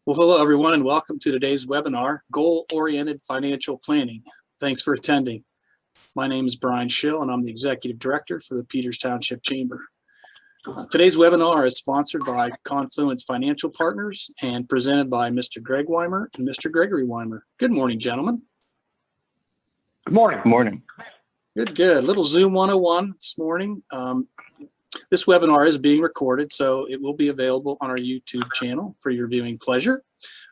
Well, hello, everyone, and welcome to today's webinar, Goal-Oriented Financial Planning. Thanks for attending. My name is Brian Schill, and I'm the Executive Director for the Peters Township Chamber. Today's webinar is sponsored by Confluence Financial Partners and presented by Mr. Greg Weimer and Mr. Gregory Weimer. Good morning, gentlemen. Good morning. Good morning. Good. Little Zoom 101 this morning. This webinar is being recorded, so it will be available on our YouTube channel for your viewing pleasure.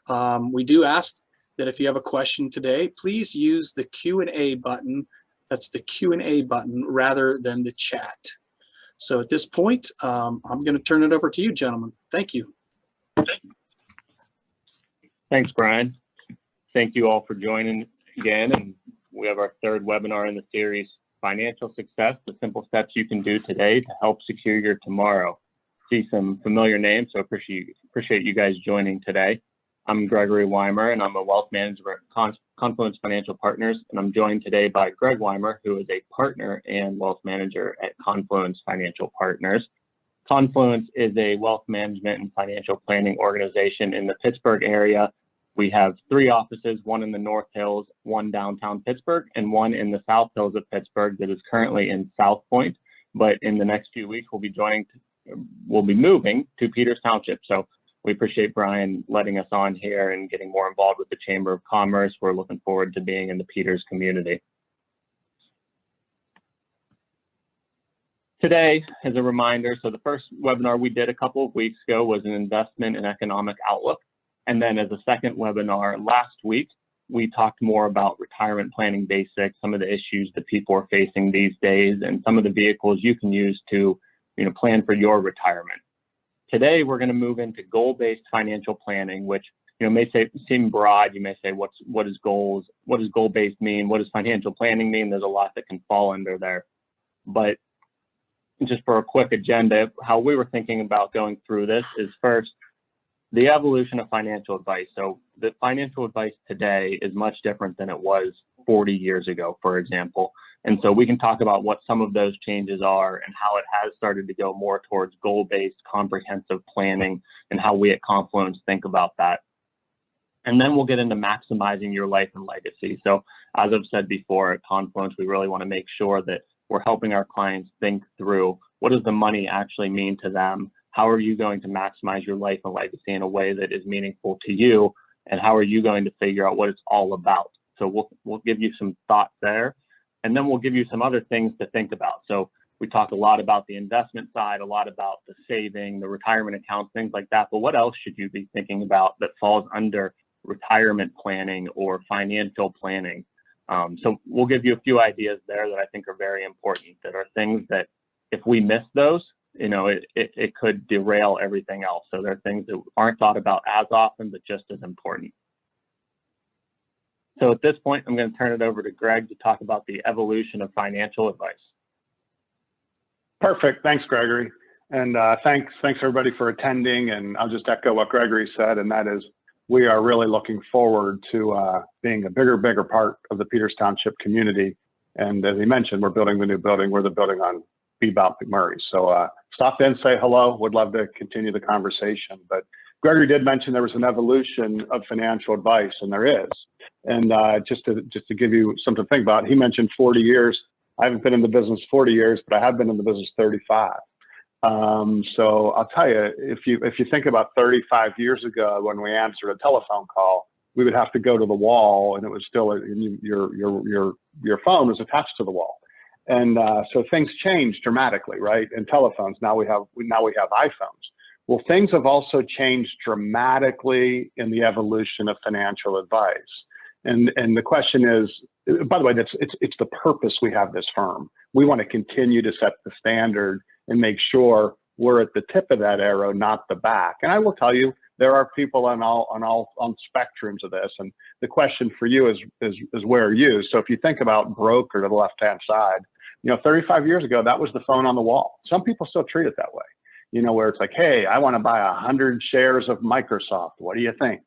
We do ask that if you have a question today, please use the Q&A button. That's the Q&A button rather than the chat. So at this point, I'm going to turn it over to you, gentlemen. Thank you. Thanks, Brian. Thank you all for joining again. And we have our third webinar in the series, Financial Success, the simple steps you can do today to help secure your tomorrow. See some familiar names, so appreciate you guys joining today. I'm Gregory Weimer, and I'm a wealth manager at Confluence Financial Partners, and I'm joined today by Greg Weimer, who is a partner and wealth manager at Confluence Financial Partners. Confluence is a wealth management and financial planning organization in the Pittsburgh area. We have 3 offices, one in the North Hills, one downtown Pittsburgh, and one in the South Hills of Pittsburgh that is currently in South Point. But in the next few weeks, we'll be moving to Peters Township. So we appreciate Brian letting us on here and getting more involved with the Chamber of Commerce. We're looking forward to being in the Peters community. Today, as a reminder, so the first webinar we did a couple of weeks ago was an investment and economic outlook. And then as a second webinar last week, we talked more about retirement planning basics, some of the issues that people are facing these days, and some of the vehicles you can use to plan for your retirement. Today, we're going to move into goal-based financial planning, which may seem broad. You may say, what does goal-based mean? What does financial planning mean? There's a lot that can fall under there. But just for a quick agenda, how we were thinking about going through this is first, the evolution of financial advice. So the financial advice today is much different than it was 40 years ago, for example. And so we can talk about what some of those changes are and how it has started to go more towards goal-based comprehensive planning and how we at Confluence think about that. And then we'll get into maximizing your life and legacy. So as I've said before, at Confluence, we really want to make sure that we're helping our clients think through what does the money actually mean to them? How are you going to maximize your life and legacy in a way that is meaningful to you? And how are you going to figure out what it's all about? So we'll give you some thoughts there. And then we'll give you some other things to think about. So we talked a lot about the investment side, a lot about the saving, the retirement accounts, things like that. But what else should you be thinking about that falls under retirement planning or financial planning? So we'll give you a few ideas there that I think are very important, that are things that if we miss those, it could derail everything else. So there are things that aren't thought about as often, but just as important. So at this point, I'm going to turn it over to Greg to talk about the evolution of financial advice. Perfect. Thanks, Gregory. And thanks everybody for attending. And I'll just echo what Gregory said, and that is we are really looking forward to being a bigger part of the Peters Township community. And as he mentioned, we're building the new building. We're the building on Bebout McMurray. So stop in, say hello. Would love to continue the conversation. But Gregory did mention there was an evolution of financial advice, and there is. And just to give you something to think about, he mentioned 40 years. I haven't been in the business 40 years, but I have been in the business 35. So I'll tell you, if you think about 35 years ago, when we answered a telephone call, we would have to go to the wall, and it was still your phone was attached to the wall. And so things changed dramatically, right? And telephones, now we have iPhones. Well, things have also changed dramatically in the evolution of financial advice. And the question is, by the way, it's the purpose we have this firm. We want to continue to set the standard and make sure we're at the tip of that arrow, not the back. And I will tell you, there are people on spectrums of this. And the question for you is where are you? So if you think about broker to the left-hand side, 35 years ago, that was the phone on the wall. Some people still treat it that way, where it's like, hey, I want to buy 100 shares of Microsoft. What do you think?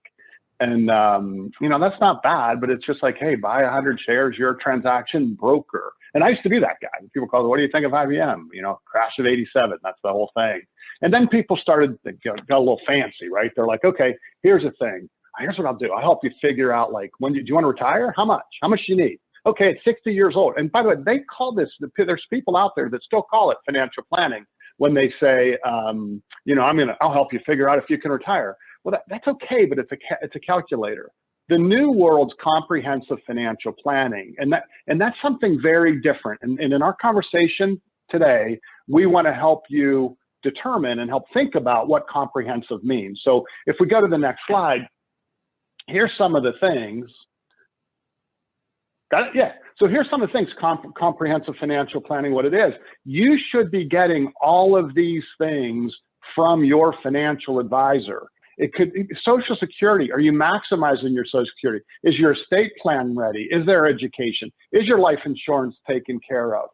And, that's not bad, but it's just like, hey, buy 100 shares, you're a transaction broker. And I used to be that guy. People call it, what do you think of IBM? You know, crash of 87, that's the whole thing. And then people started, got a little fancy, right? They're like, okay, here's the thing. Here's what I'll do. I'll help you figure out, like, do you want to retire? How much? How much do you need? Okay, at 60 years old. And by the way, they call this, there's people out there that still call it financial planning when they say, you know, I'll help you figure out if you can retire. Well, that's okay, but it's a calculator. The new world's comprehensive financial planning, and that's something very different. And in our conversation today, we want to help you determine and help think about what comprehensive means. So if we go to the next slide, here's some of the things. Got it? Yeah. So here's some of the things, comprehensive financial planning, what it is. You should be getting all of these things from your financial advisor. It could be Social Security. Are you maximizing your Social Security? Is your estate plan ready? Is there education? Is your life insurance taken care of?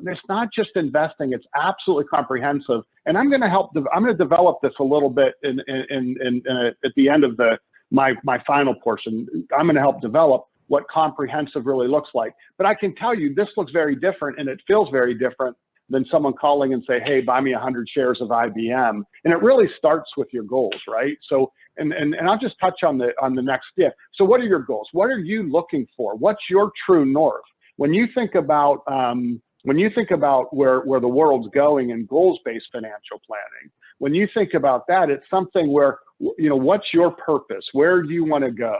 It's not just investing, it's absolutely comprehensive. And I'm going to develop this a little bit at the end of my final portion. I'm going to help develop what comprehensive really looks like. But I can tell you, this looks very different, and it feels very different than someone calling and say, hey, buy me 100 shares of IBM. And it really starts with your goals, right? So, and I'll just touch on the next step. So what are your goals? What are you looking for? What's your true north? When you think about where the world's going in goals-based financial planning, when you think about that, it's something where, you know, what's your purpose? Where do you want to go?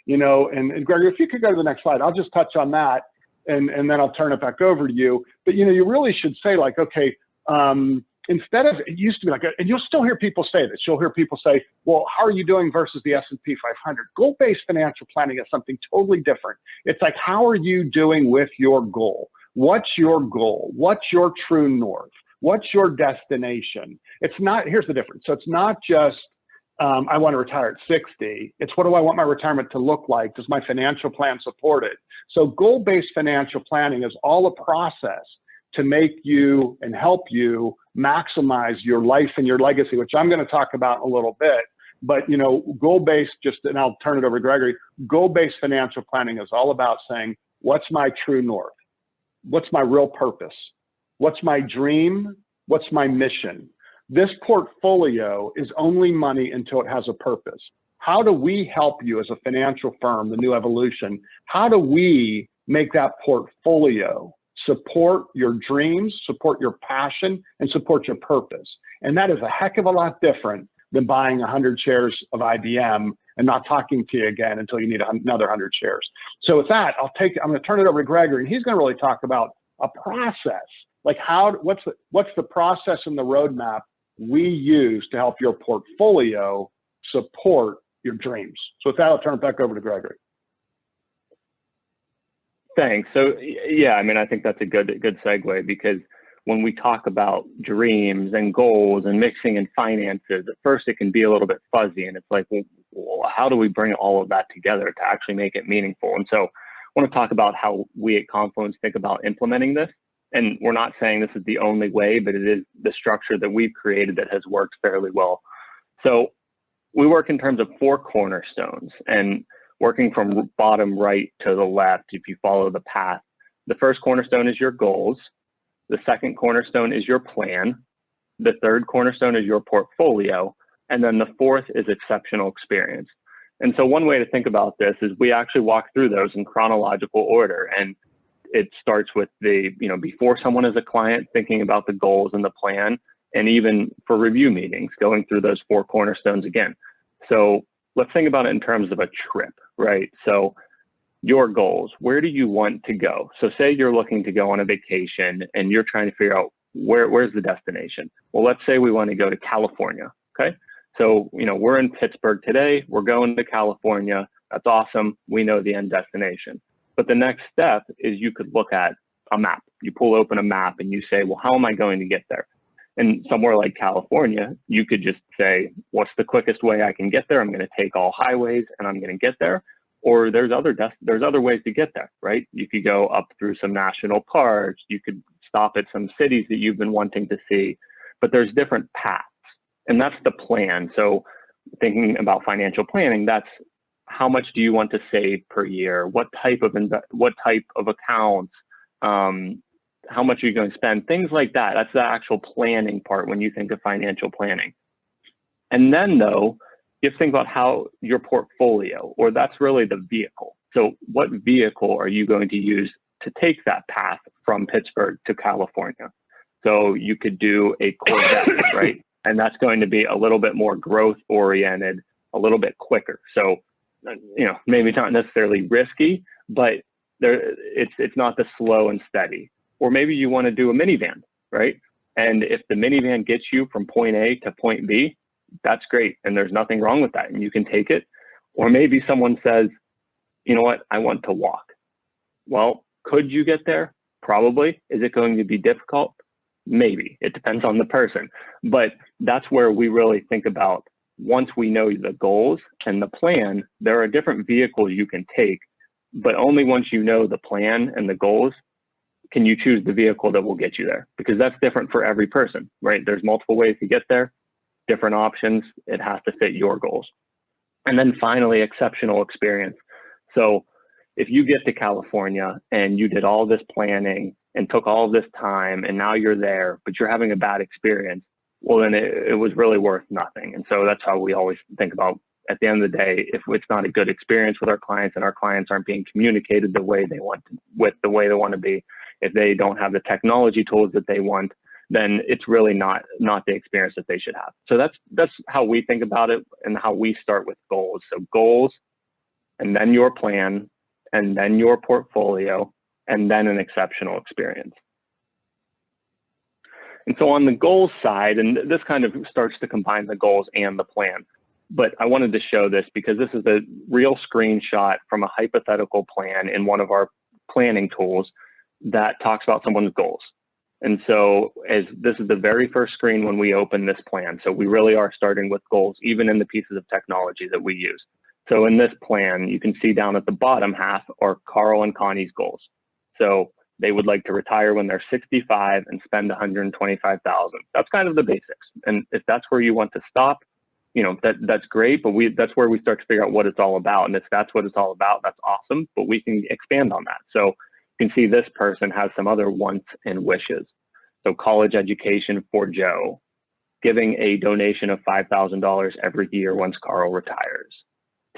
You know, and Gregory, if you could go to the next slide, I'll just touch on that, and then I'll turn it back over to you. But, you know, you really should say, like, okay, instead of, it used to be like, and you'll still hear people say this, you'll hear people say, well, how are you doing versus the S&P 500? Goal-based financial planning is something totally different. It's like, how are you doing with your goal? What's your goal? What's your true north? What's your destination? It's not, here's the difference. So it's not just, I want to retire at 60. It's, what do I want my retirement to look like? Does my financial plan support it? So goal-based financial planning is all a process to make you and help you maximize your life and your legacy, which I'm going to talk about in a little bit. But, you know, goal-based, and I'll turn it over to Gregory, goal-based financial planning is all about saying, what's my true north? What's my real purpose? What's my dream? What's my mission? This portfolio is only money until it has a purpose. How do we help you as a financial firm, the New Evolution? How do we make that portfolio support your dreams, support your passion, and support your purpose? And that is a heck of a lot different than buying 100 shares of IBM and not talking to you again until you need another 100 shares. So with that, I'm going to turn it over to Gregory, and he's going to really talk about a process, like what's the process and the roadmap we use to help your portfolio support your dreams. So with that, I'll turn it back over to Gregory. Thanks. So yeah, I mean, I think that's a good segue, because when we talk about dreams and goals and mixing in finances, at first it can be a little bit fuzzy, and it's like, well, how do we bring all of that together to actually make it meaningful? And so I want to talk about how we at Confluence think about implementing this. And we're not saying this is the only way, but it is the structure that we've created that has worked fairly well. So we work in terms of 4 cornerstones, and working from bottom right to the left, if you follow the path, the first cornerstone is your goals. The second cornerstone is your plan. The third cornerstone is your portfolio. And then the fourth is exceptional experience. And so one way to think about this is we actually walk through those in chronological order. And it starts with before someone is a client, thinking about the goals and the plan, and even for review meetings, going through those 4 cornerstones again. So let's think about it in terms of a trip, right? So your goals, where do you want to go? So say you're looking to go on a vacation and you're trying to figure out where's the destination. Well, let's say we want to go to California, okay? So, we're in Pittsburgh today, we're going to California. That's awesome. We know the end destination. But the next step is you could look at a map. You pull open a map and you say, well, how am I going to get there? And somewhere like California, you could just say, what's the quickest way I can get there? I'm going to take all highways and I'm going to get there. Or there's other ways to get there, right? You could go up through some national parks. You could stop at some cities that you've been wanting to see, but there's different paths, and that's the plan. So thinking about financial planning, that's how much do you want to save per year? What type of accounts? How much are you going to spend? Things like that. That's the actual planning part when you think of financial planning. And then though, you have to think about how your portfolio, or that's really the vehicle. So what vehicle are you going to use to take that path from Pittsburgh to California? So you could do a Corvette, right? And that's going to be a little bit more growth oriented, a little bit quicker. So, you know, maybe not necessarily risky, but it's not the slow and steady. Or maybe you want to do a minivan, right? And if the minivan gets you from point A to point B, that's great. And there's nothing wrong with that. And you can take it. Or maybe someone says, you know what, I want to walk. Well, could you get there? Probably. Is it going to be difficult? Maybe. It depends on the person. But that's where we really think about, once we know the goals and the plan, there are different vehicles you can take, but only once you know the plan and the goals can you choose the vehicle that will get you there, because that's different for every person, right? There's multiple ways to get there, different options. It has to fit your goals. And then finally, exceptional experience. So if you get to California and you did all this planning and took all this time and now you're there, but you're having a bad experience, well, then it was really worth nothing. And so that's how we always think about, at the end of the day, if it's not a good experience with our clients and our clients aren't being communicated the way they want to, with the way they want to be, if they don't have the technology tools that they want, then it's really not the experience that they should have. So that's how we think about it, and how we start with goals. So goals, and then your plan, and then your portfolio, and then an exceptional experience. And so on the goals side, and this kind of starts to combine the goals and the plan, but I wanted to show this because this is a real screenshot from a hypothetical plan in one of our planning tools that talks about someone's goals. And so as this is the very first screen when we open this plan. So we really are starting with goals, even in the pieces of technology that we use. So in this plan, you can see down at the bottom half are Carl and Connie's goals. So they would like to retire when they're 65 and spend $125,000. That's kind of the basics. And if that's where you want to stop, you know, that's great, but that's where we start to figure out what it's all about. And if that's what it's all about, that's awesome, but we can expand on that. So you can see this person has some other wants and wishes. So college education for Joe, giving a donation of $5,000 every year once Carl retires,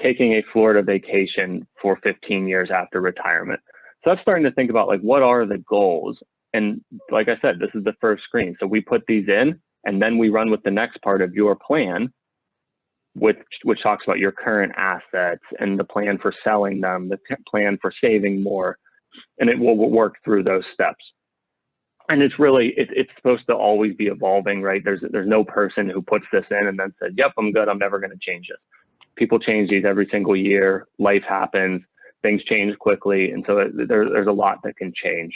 taking a Florida vacation for 15 years after retirement. So that's starting to think about, like, what are the goals? And like I said, this is the first screen. So we put these in, and then we run with the next part of your plan, which talks about your current assets and the plan for selling them, the plan for saving more, and it will work through those steps. And it's really, it's supposed to always be evolving, right? There's no person who puts this in and then said, yep, I'm good, I'm never going to change this. People change these every single year. Life happens, things change quickly. And so there's a lot that can change.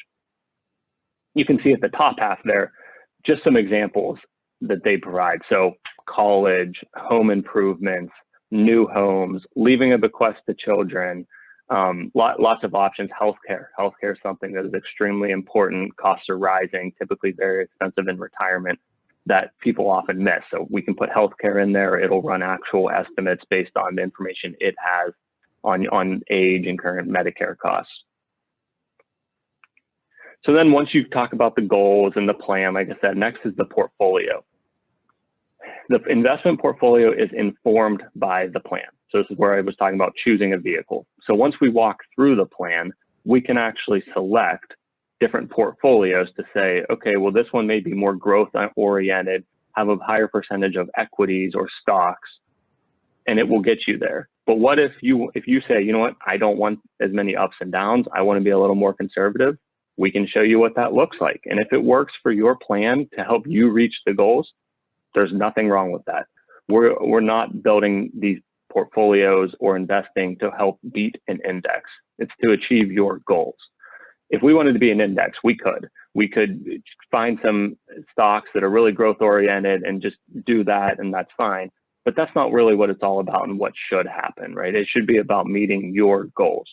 You can see at the top half there, just some examples that they provide. So college, home improvements, new homes, leaving a bequest to children, lots of options. Healthcare is something that is extremely important. Costs are rising, typically very expensive in retirement, that people often miss. So we can put healthcare in there. It'll run actual estimates based on the information it has on age and current Medicare costs. So then once you talk about the goals and the plan, like I said, next is the portfolio. The investment portfolio is informed by the plan. So this is where I was talking about choosing a vehicle. So once we walk through the plan, we can actually select different portfolios to say, okay, well, this one may be more growth oriented, have a higher percentage of equities or stocks, and it will get you there. But what if you say, you know what, I don't want as many ups and downs, I want to be a little more conservative? We can show you what that looks like. And if it works for your plan to help you reach the goals, there's nothing wrong with that. We're not building these portfolios or investing to help beat an index. It's to achieve your goals. If we wanted to be an index, we could find some stocks that are really growth oriented and just do that, and that's fine. But that's not really what it's all about and what should happen, right? It should be about meeting your goals.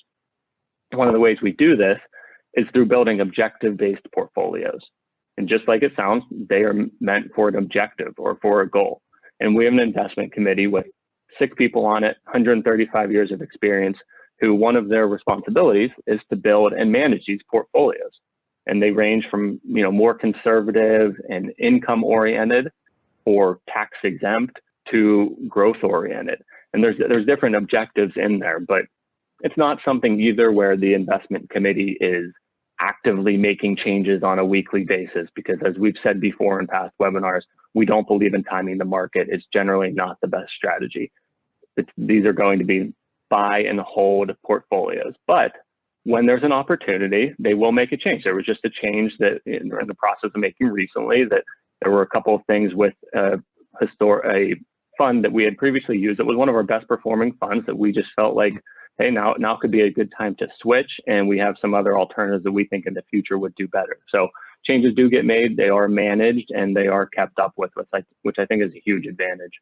One of the ways we do this is through building objective-based portfolios. And just like it sounds, they are meant for an objective or for a goal. And we have an investment committee with 6 people on it, 135 years of experience, who one of their responsibilities is to build and manage these portfolios. and they range from, more conservative and income oriented or tax exempt to growth oriented. And there's different objectives in there, but it's not something either where the investment committee is actively making changes on a weekly basis, because as we've said before in past webinars, we don't believe in timing the market. It's generally not the best strategy. These are going to be buy and hold portfolios, but when there's an opportunity, they will make a change. There was just a change that we're in the process of making recently, that there were a couple of things with a fund that we had previously used. It was one of our best performing funds that we just felt like, hey, now could be a good time to switch, and we have some other alternatives that we think in the future would do better. So changes do get made, they are managed, and they are kept up with, which I think is a huge advantage.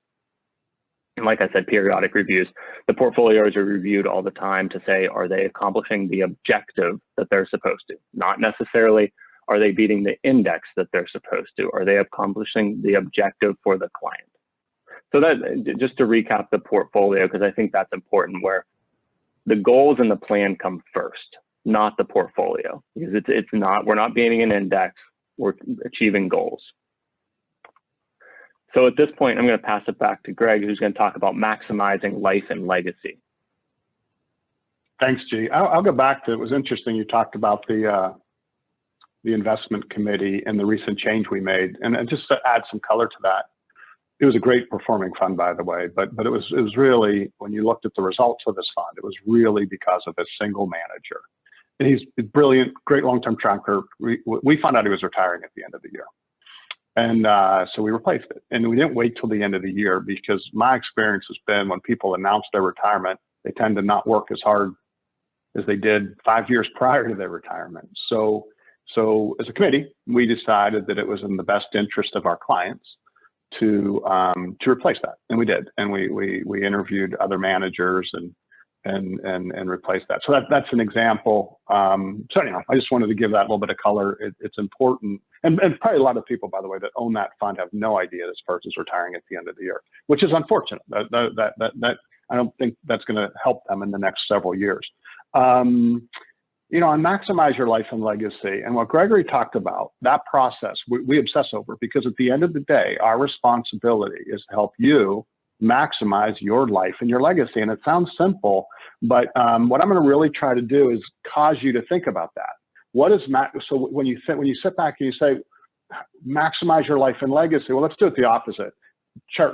And like I said, periodic reviews. The portfolios are reviewed all the time to say, are they accomplishing the objective that they're supposed to? Not necessarily, are they beating the index that they're supposed to? Are they accomplishing the objective for the client? So that, just to recap the portfolio, because I think that's important, where the goals in the plan come first, not the portfolio, because we're not beating an index, we're achieving goals. So at this point, I'm going to pass it back to Greg, who's going to talk about maximizing life and legacy. Thanks, G. I'll go back to, it was interesting, you talked about the investment committee and the recent change we made. And just to add some color to that, it was a great performing fund, by the way, but it was really, when you looked at the results of this fund, it was really because of a single manager. And he's brilliant, great long-term tracker. We found out he was retiring at the end of the year. And so we replaced it. And we didn't wait till the end of the year, because my experience has been when people announce their retirement, they tend to not work as hard as they did 5 years prior to their retirement. So as a committee, we decided that it was in the best interest of our clients to replace that, and we did. And we interviewed other managers and replaced that. So that's an example. So anyhow, I just wanted to give that a little bit of color. It's important, and probably a lot of people, by the way, that own that fund have no idea this person's retiring at the end of the year, which is unfortunate. That I don't think that's going to help them in the next several years. On maximize your life and legacy, and what Gregory talked about, that process we obsess over, because at the end of the day, our responsibility is to help you maximize your life and your legacy. And it sounds simple, but what I'm going to really try to do is cause you to think about that. What is so when you sit back and you say maximize your life and legacy, well, let's do it the opposite.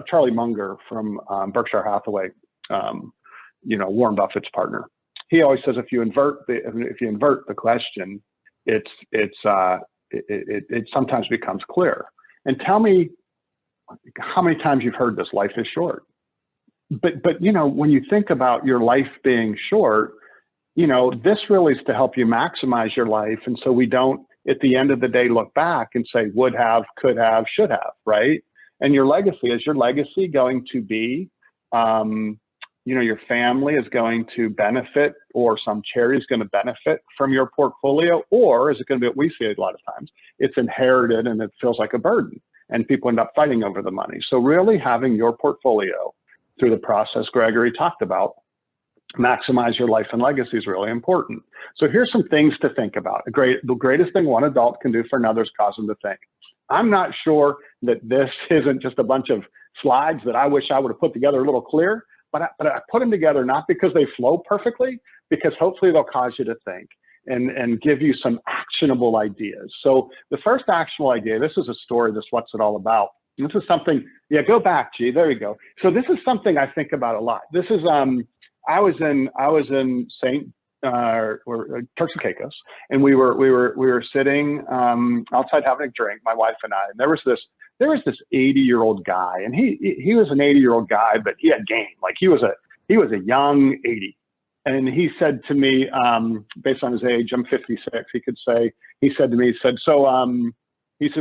Charlie Munger from Berkshire Hathaway, Warren Buffett's partner, he always says if you invert the question, it sometimes becomes clear. And tell me how many times you've heard this: life is short. But when you think about your life being short, this really is to help you maximize your life, and so we don't at the end of the day look back and say would have, could have, should have, right? And your legacy, is your legacy going to be your family is going to benefit, or some charity is going to benefit from your portfolio, or is it going to be what we see a lot of times? It's inherited and it feels like a burden, and people end up fighting over the money. So really having your portfolio through the process Gregory talked about, maximize your life and legacy, is really important. So here's some things to think about. The greatest thing one adult can do for another is cause them to think. I'm not sure that this isn't just a bunch of slides that I wish I would have put together a little clearer, but I put them together not because they flow perfectly, because hopefully they'll cause you to think and give you some actionable ideas. So the first actionable idea, this is a story, this What's It All About. This is something, go back, G, there you go. So this is something I think about a lot. This is, I was in Turks and Caicos, and we were sitting outside having a drink, my wife and I, and there was this 80-year-old guy, and he was an 80-year-old guy, but he had game. Like he was a young 80. And he said to me, based on his age, I'm 56, he said to me,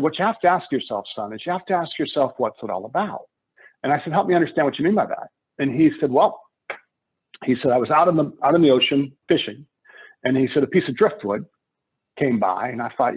what you have to ask yourself, son, is you have to ask yourself, what's it all about? And I said, help me understand what you mean by that. And he said, I was out in the ocean fishing, and he said a piece of driftwood came by, and I thought,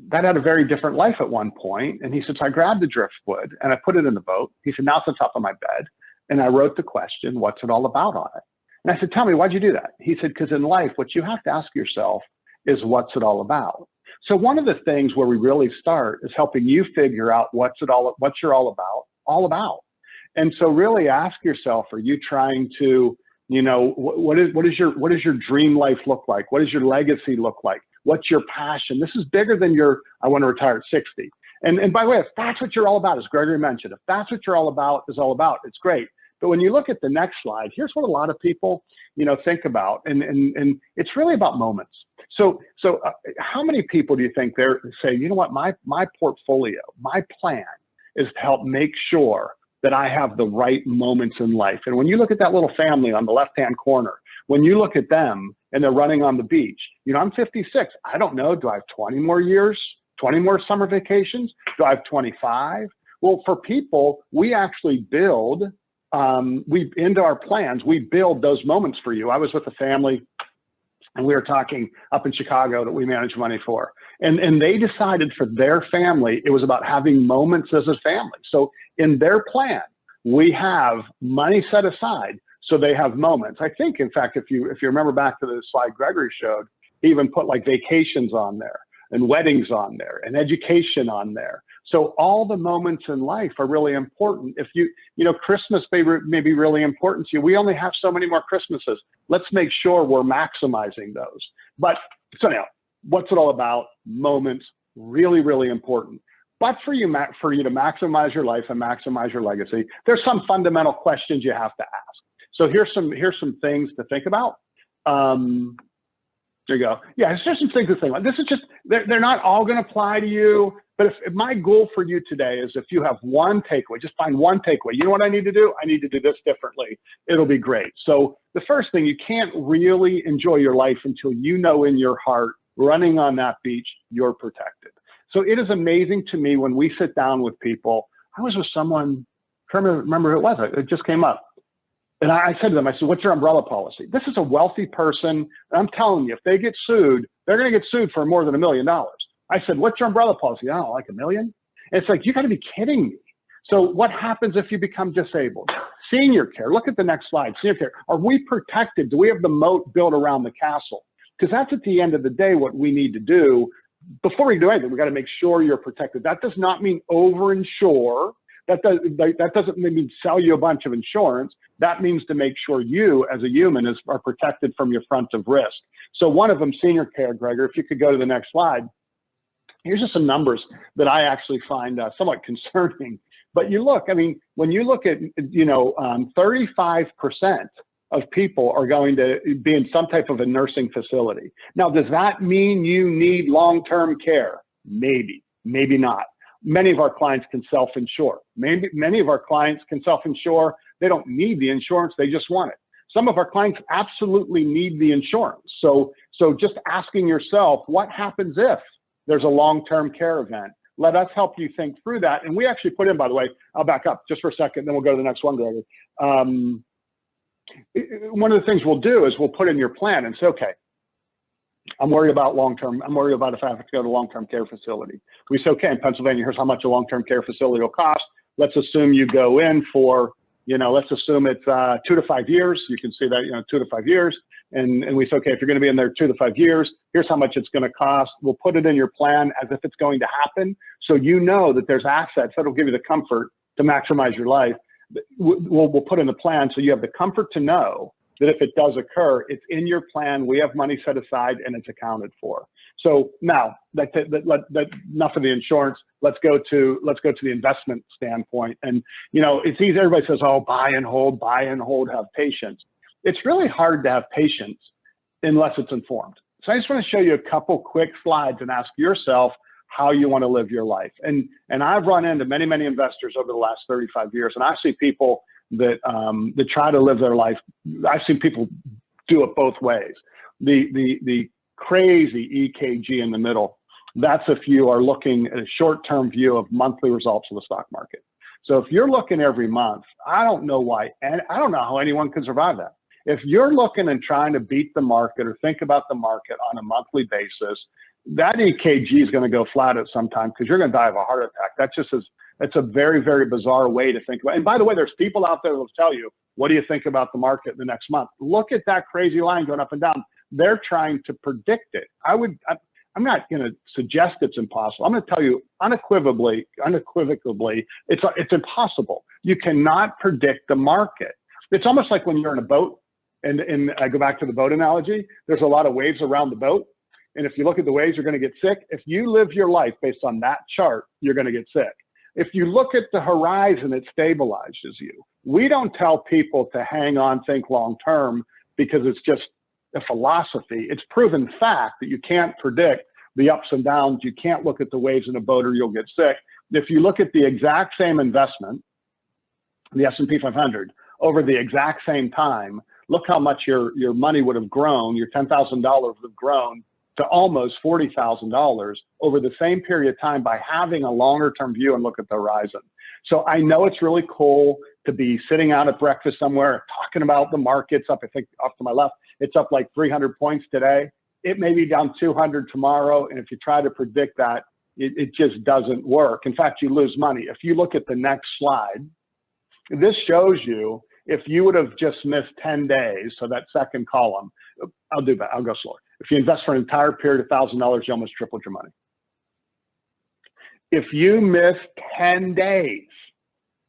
that had a very different life at one point. And he said, so I grabbed the driftwood and I put it in the boat. He said, now it's on top of my bed. And I wrote the question, what's it all about, on it? And I said, tell me, why'd you do that? He said, because in life, what you have to ask yourself is what's it all about? So one of the things where we really start is helping you figure out what you're all about. And so really ask yourself, are you trying to, what does your dream life look like? What does your legacy look like? What's your passion? This is bigger than I want to retire at 60. And by the way, if that's what you're all about, as Gregory mentioned, if that's what you're all about, it's great. But when you look at the next slide, here's what a lot of people, think about, and it's really about moments. So how many people do you think they're saying, you know what, my portfolio, my plan is to help make sure that I have the right moments in life? And when you look at that little family on the left-hand corner, when you look at them and they're running on the beach, I'm 56. I don't know, do I have 20 more years, 20 more summer vacations? Do I have 25? Well, for people, we actually build, into our plans, we build those moments for you. I was with a family and we were talking up in Chicago that we manage money for. And they decided for their family, it was about having moments as a family. So in their plan, we have money set aside so they have moments. I think, in fact, if you remember back to the slide Gregory showed, he even put like vacations on there and weddings on there and education on there. So all the moments in life are really important. If Christmas may be really important to you. We only have so many more Christmases. Let's make sure we're maximizing those. But so now, what's it all about? Moments, really, really important. But for you to maximize your life and maximize your legacy, there's some fundamental questions you have to ask. So here's some things to think about. There you go. Yeah, it's just some things to think about. This is just, they're not all going to apply to you. But if my goal for you today is if you have one takeaway, just find one takeaway. You know what I need to do? I need to do this differently. It'll be great. So the first thing, you can't really enjoy your life until you know in your heart, running on that beach, you're protected. So it is amazing to me when we sit down with people. I was with someone, I can't remember who it was. It just came up. And I said to them, I said, what's your umbrella policy? This is a wealthy person. And I'm telling you, if they get sued, they're going to get sued for more than $1 million. I said, what's your umbrella policy? I don't know, like $1 million? And it's like, you got to be kidding me. So what happens if you become disabled? Senior care. Look at the next slide. Senior care. Are we protected? Do we have the moat built around the castle? Because that's at the end of the day what we need to do. Before we do anything, we got to make sure you're protected. That does not mean over-insure. That doesn't mean sell you a bunch of insurance. That means to make sure you, as a human, are protected from your front of risk. So one of them, senior care, Gregor, if you could go to the next slide. Here's just some numbers that I actually find somewhat concerning. But you look, I mean, when you look at, 35% of people are going to be in some type of a nursing facility. Now, does that mean you need long-term care? Maybe, maybe not. Many of our clients can self-insure. Many of our clients can self-insure. They don't need the insurance, they just want it. Some of our clients absolutely need the insurance. So just asking yourself, what happens if there's a long-term care event? Let us help you think through that. And we actually put in, by the way, I'll back up just for a second, then we'll go to the next one, Gregory. One of the things we'll do is we'll put in your plan and say, okay, I'm worried about long-term. I'm worried about if I have to go to a long-term care facility. We say, okay, in Pennsylvania, here's how much a long-term care facility will cost. Let's assume you go in for, let's assume it's 2 to 5 years. You can see that, 2 to 5 years. And we say, okay, if you're going to be in there 2 to 5 years, here's how much it's going to cost. We'll put it in your plan as if it's going to happen. So you know that there's assets that'll give you the comfort to maximize your life. We'll put in the plan so you have the comfort to know that if it does occur, it's in your plan, we have money set aside, and it's accounted for. So now, enough of the insurance. Let's go to the investment standpoint. And it's easy. Everybody says, "Oh, buy and hold, have patience." It's really hard to have patience unless it's informed. So I just want to show you a couple quick slides and ask yourself how you want to live your life. And I've run into many investors over the last 35 years, and I see people that try to live their life. I've seen people do it both ways. The crazy EKG in the middle, that's if you are looking at a short-term view of monthly results of the stock market. So if you're looking every month, I don't know why, and I don't know how anyone can survive that. If you're looking and trying to beat the market or think about the market on a monthly basis, that EKG is going to go flat at some time because you're going to die of a heart attack. It's a very, very bizarre way to think about it. And by the way, there's people out there that will tell you, what do you think about the market in the next month? Look at that crazy line going up and down. They're trying to predict it. I'm not going to suggest it's impossible. I'm going to tell you unequivocally, it's impossible. You cannot predict the market. It's almost like when you're in a boat, and I go back to the boat analogy, there's a lot of waves around the boat. And if you look at the waves, you're going to get sick. If you live your life based on that chart, you're going to get sick. If you look at the horizon, it stabilizes you. We don't tell people to hang on, think long term, because it's just a philosophy. It's proven fact that you can't predict the ups and downs. You can't look at the waves in a boat or you'll get sick. If you look at the exact same investment, the S&P 500, over the exact same time, look how much your money would have grown, your $10,000 would have grown to almost $40,000 over the same period of time by having a longer term view and look at the horizon. So I know it's really cool to be sitting out at breakfast somewhere talking about the markets up, I think off to my left, it's up like 300 points today. It may be down 200 tomorrow. And if you try to predict that, it just doesn't work. In fact, you lose money. If you look at the next slide, this shows you if you would have just missed 10 days, so that second column, I'll do that, I'll go slower. If you invest for an entire period of $1,000, you almost tripled your money. If you miss 10 days,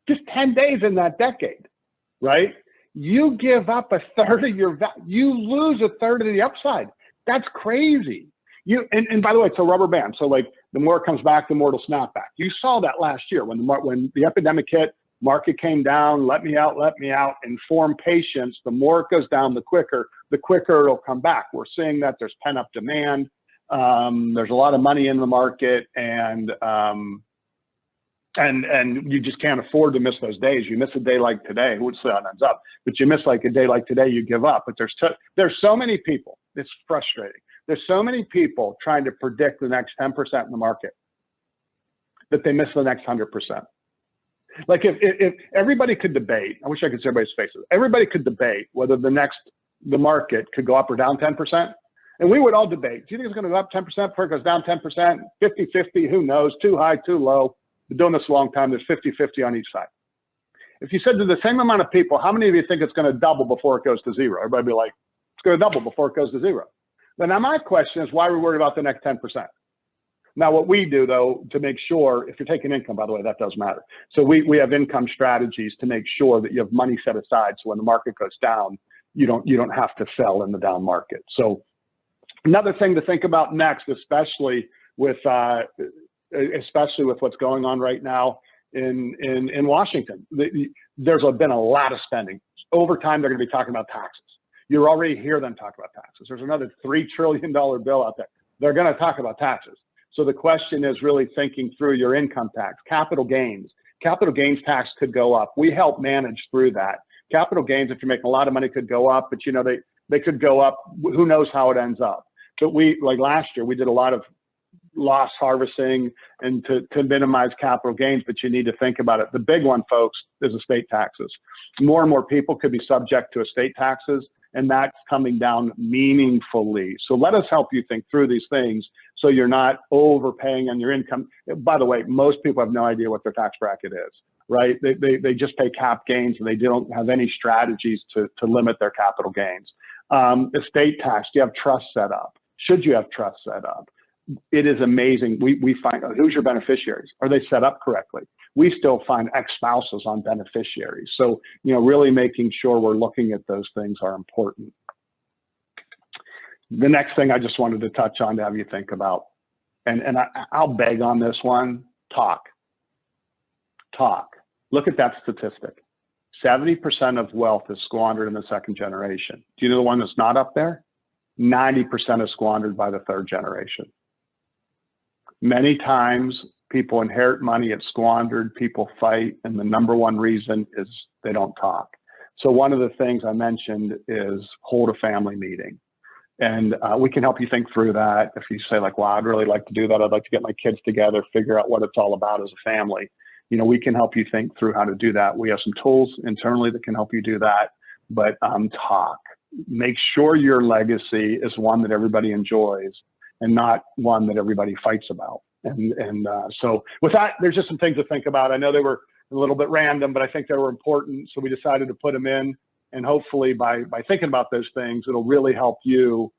just 10 days in that decade, right? You give up a third of your value, you lose a third of the upside. That's crazy. And by the way, it's a rubber band. So like the more it comes back, the more it'll snap back. You saw that last year when the epidemic hit, market came down, let me out, inform patience. The more it goes down, the quicker it'll come back. We're seeing that there's pent-up demand. There's a lot of money in the market, and you just can't afford to miss those days. You miss a day like today, who would say how it ends up? But you miss like a day like today, you give up. But there's so many people. It's frustrating. There's so many people trying to predict the next 10% in the market that they miss the next 100%. Like if everybody could debate, I wish I could see everybody's faces. Everybody could debate whether the market could go up or down 10%. And we would all debate. Do you think it's going to go up 10% before it goes down 10%? 50-50, who knows? Too high, too low. Been doing this a long time. There's 50-50 on each side. If you said to the same amount of people, how many of you think it's going to double before it goes to zero? Everybody would be like, it's going to double before it goes to zero. Then now my question is, why are we worried about the next 10%? Now, what we do, though, to make sure, if you're taking income, by the way, that does matter. So we have income strategies to make sure that you have money set aside. So when the market goes down, you don't have to sell in the down market. So another thing to think about next, especially with what's going on right now in Washington, there's been a lot of spending. Over time, they're going to be talking about taxes. You already hear them talk about taxes. There's another $3 trillion bill out there. They're going to talk about taxes. So the question is really thinking through your income tax, capital gains. Capital gains tax could go up. We help manage through that. Capital gains, if you're making a lot of money, could go up, but they could go up. Who knows how it ends up? But like last year, we did a lot of loss harvesting and to minimize capital gains, but you need to think about it. The big one, folks, is estate taxes. More and more people could be subject to estate taxes, and that's coming down meaningfully. So let us help you think through these things so you're not overpaying on your income. By the way, most people have no idea what their tax bracket is, right? They just pay cap gains, and they don't have any strategies to limit their capital gains. Estate tax, do you have trust set up? Should you have trust set up? It is amazing. We find out who's your beneficiaries. Are they set up correctly? We still find ex-spouses on beneficiaries. So, really making sure we're looking at those things are important. The next thing I just wanted to touch on to have you think about, and I'll beg on this one, talk. Look at that statistic. 70% of wealth is squandered in the second generation. Do you know the one that's not up there? 90% is squandered by the third generation. Many times people inherit money, it's squandered, people fight, and the number one reason is they don't talk. So one of the things I mentioned is hold a family meeting. And we can help you think through that. If you say like, wow, I'd really like to do that. I'd like to get my kids together, figure out what it's all about as a family. We can help you think through how to do that. We have some tools internally that can help you do that, but talk. Make sure your legacy is one that everybody enjoys and not one that everybody fights about. So with that, there's just some things to think about. I know they were a little bit random, but I think they were important. So we decided to put them in. And hopefully by thinking about those things, it'll really help you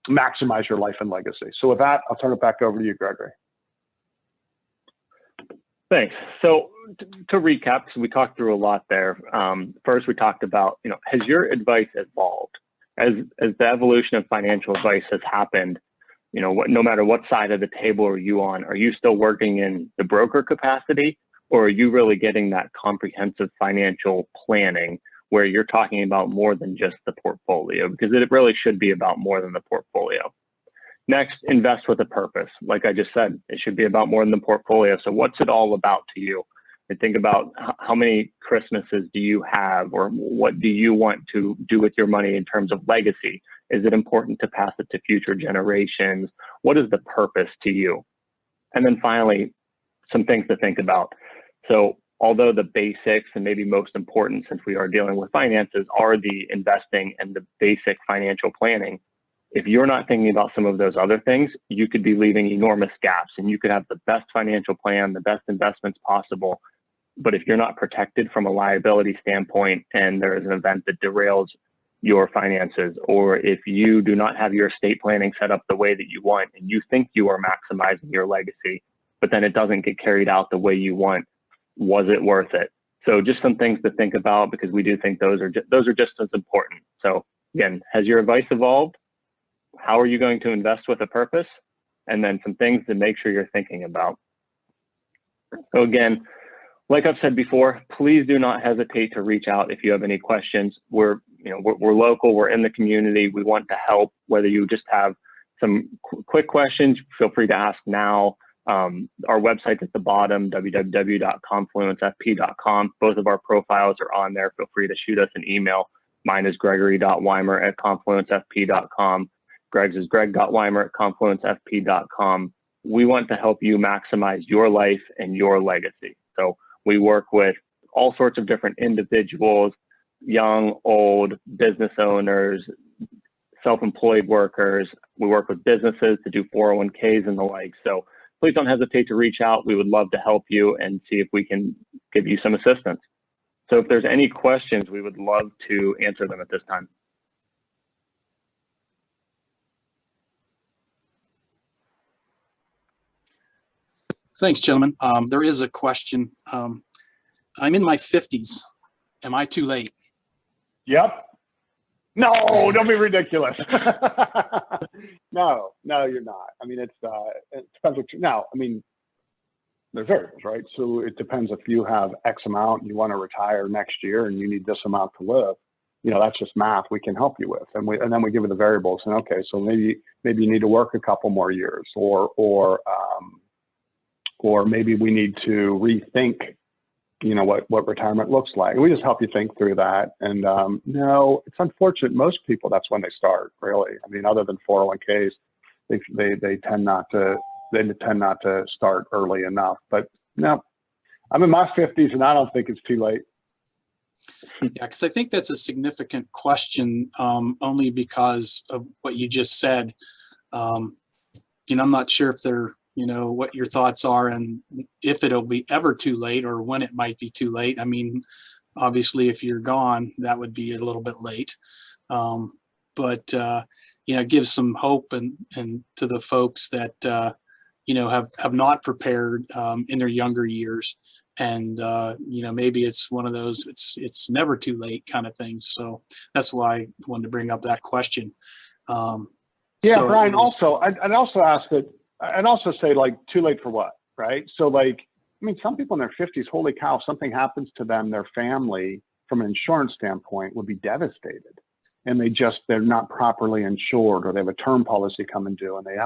maximize your life and legacy. So with that, I'll turn it back over to you, Gregory. Thanks. So to recap, because we talked through a lot there. First, we talked about, has your advice evolved as the evolution of financial advice has happened? No matter what side of the table are you on, are you still working in the broker capacity, or are you really getting that comprehensive financial planning where you're talking about more than just the portfolio? Because it really should be about more than the portfolio. Next, invest with a purpose. Like I just said, it should be about more than the portfolio. So what's it all about to you? And think about how many Christmases do you have, or what do you want to do with your money in terms of legacy? Is it important to pass it to future generations? What is the purpose to you? And then finally, some things to think about. So although the basics, and maybe most important since we are dealing with finances, are the investing and the basic financial planning, if you're not thinking about some of those other things, you could be leaving enormous gaps, and you could have the best financial plan, the best investments possible. But if you're not protected from a liability standpoint, and there is an event that derails your finances, or if you do not have your estate planning set up the way that you want, and you think you are maximizing your legacy, but then it doesn't get carried out the way you want, was it worth it? So just some things to think about, because we do think those are just as important. So again, has your advice evolved? How are you going to invest with a purpose? And then some things to make sure you're thinking about. So again, like I've said before, please do not hesitate to reach out if you have any questions. We're local, we're in the community, we want to help. Whether you just have some quick questions, feel free to ask now. Our website's at the bottom, www.confluencefp.com. Both of our profiles are on there. Feel free to shoot us an email. Mine is gregory.weimer@confluencefp.com. Greg's is greg.weimer@confluencefp.com. We want to help you maximize your life and your legacy. So we work with all sorts of different individuals, young, old, business owners, self-employed workers. We work with businesses to do 401ks and the like. So please don't hesitate to reach out. We would love to help you and see if we can give you some assistance. So if there's any questions, we would love to answer them at this time. Thanks, gentlemen. There is a question. I'm in my 50s. Am I too late? Yep. No, don't be ridiculous. No, you're not. I mean, it depends what there's variables, right? So it depends if you have X amount and you want to retire next year and you need this amount to live. That's just math we can help you with. And then we give you the variables, and okay, so maybe you need to work a couple more years, or maybe we need to rethink, what retirement looks like. We just help you think through that. And no, it's unfortunate. Most people, that's when they start, really. I mean, other than 401ks, they tend not to start early enough. But no, I'm in my 50s, and I don't think it's too late. Yeah, because I think that's a significant question, only because of what you just said. I'm not sure if they're, what your thoughts are and if it'll be ever too late or when it might be too late. I mean, obviously, if you're gone, that would be a little bit late. But give some hope and to the folks that, have not prepared in their younger years. And, maybe it's one of those, it's never too late kind of things. So that's why I wanted to bring up that question. Yeah, so Brian, I'd also ask that, I'd also say, like, too late for what, right? So, some people in their 50s, holy cow, if something happens to them, their family, from an insurance standpoint, would be devastated. And they're not properly insured, or they have a term policy coming due, and they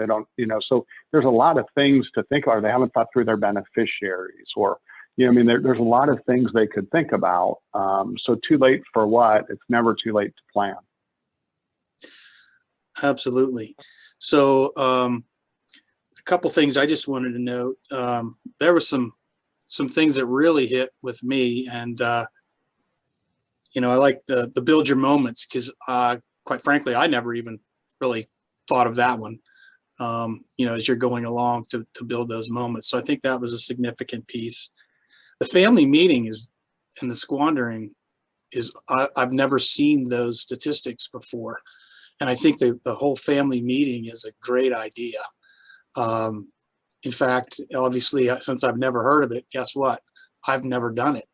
don't, so there's a lot of things to think about. They haven't thought through their beneficiaries, or, there's a lot of things they could think about. So too late for what? It's never too late to plan. Absolutely. So, a couple things I just wanted to note. There were some things that really hit with me, and I like the build your moments, because quite frankly, I never even really thought of that one. As you're going along to build those moments. So I think that was a significant piece. The family meeting and the squandering I've never seen those statistics before. I think the whole family meeting is a great idea. In fact, obviously, since I've never heard of it, guess what? I've never done it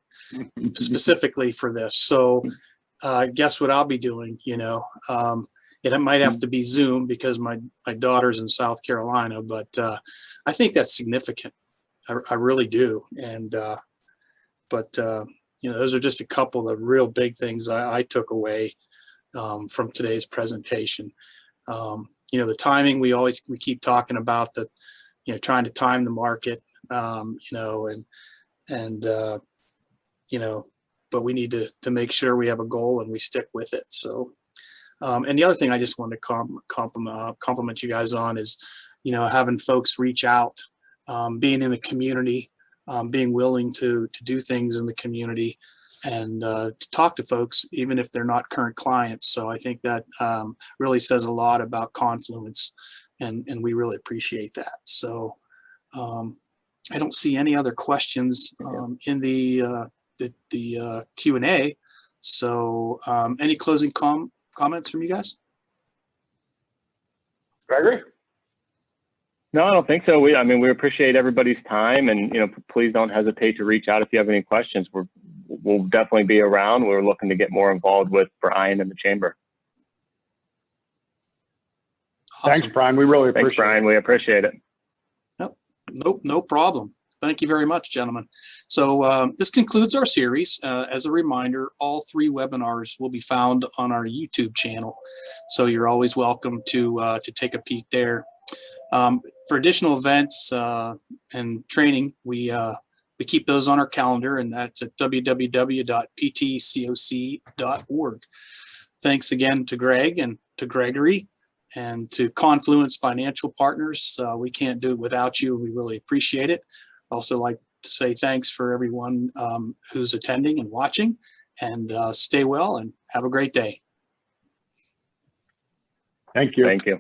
specifically for this. So guess what I'll be doing, you know? It might have to be Zoom because my daughter's in South Carolina, but I think that's significant. I really do. And, you know, those are just a couple of the real big things I took away from today's presentation. You know, the timing, we keep talking about the, you know, trying to time the market, you know, and you know, but we need to make sure we have a goal and we stick with it. So, and the other thing I just wanted to compliment you guys on is, you know, having folks reach out, being in the community, being willing to do things in the community and to talk to folks, even if they're not current clients. So I think that really says a lot about Confluence, and we really appreciate that. So I don't see any other questions in the Q&A. So any closing comments from you guys? Gregory? No, I don't think so. I mean, we appreciate everybody's time, and you know, please don't hesitate to reach out if you have any questions. We'll definitely be around. We're looking to get more involved with Brian and the chamber. Awesome. Thanks, Brian. We really appreciate Thanks, Brian. We appreciate it. Nope, no problem. Thank you very much, gentlemen. So this concludes our series. As a reminder, all 3 webinars will be found on our YouTube channel. So you're always welcome to take a peek there. For additional events and training, we keep those on our calendar, and that's at www.ptcoc.org. Thanks again to Greg and to Gregory and to Confluence Financial Partners. We can't do it without you. We really appreciate it. Also like to say thanks for everyone who's attending and watching, and stay well and have a great day. Thank you. Thank you.